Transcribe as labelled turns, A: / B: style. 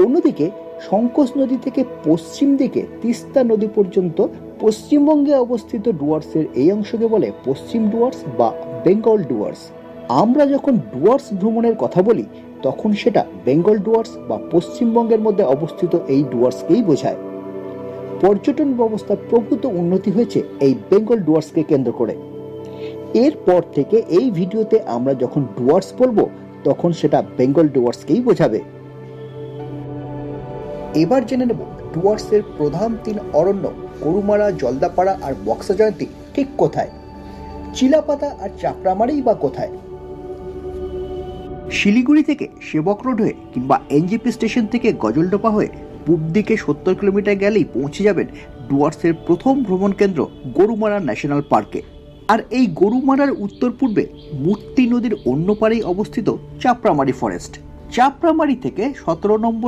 A: অন্যদিকে সংকোচ নদী থেকে পশ্চিম দিকে তিস্তা নদী পর্যন্ত পশ্চিমবঙ্গে অবস্থিত ডুয়ার্সের এই অংশকে বলে পশ্চিম ডুয়ার্স বা বেঙ্গল ডুয়ার্স। আমরা যখন ডুয়ার্স ভ্রমণের কথা বলি তখন সেটা বেঙ্গল ডুয়ার্স বা পশ্চিমবঙ্গের মধ্যে অবস্থিত এই ডুয়ার্সকেই বোঝায়। পর্যটন ব্যবস্থার প্রভূত উন্নতি হয়েছে এই বেঙ্গল ডুয়ার্সকে কেন্দ্র করে। এরপর থেকে এই ভিডিওতে আমরা যখন ডুয়ার্স বলবো তখন সেটা বেঙ্গল ডুয়ার্সকেই বোঝাবে। এবার জেনে নেব ডুয়ার্সের প্রধান 3 অরণ্য গরুমারা, জলদাপাড়া আর বক্সা জয়ন্তী ঠিক কোথায়, চিলাপাতা আর চাপড়ামারি বা কোথায়। শিলিগুড়ি থেকে সেবক রোড হয়ে কিংবা এনজেপি স্টেশন থেকে গজলডোবা হয়ে পূব দিকে 70 কিলোমিটার গেলেই পৌঁছে যাবেন ডুয়ার্সের প্রথম ভ্রমণ কেন্দ্র গরুমারা ন্যাশনাল পার্কে। আর এই গরুমারার উত্তর পূর্বে মূর্তি নদীর অন্য পারেই অবস্থিত চাপড়ামারি ফরেস্ট। চাপড়ামারি থেকে 17 নম্বর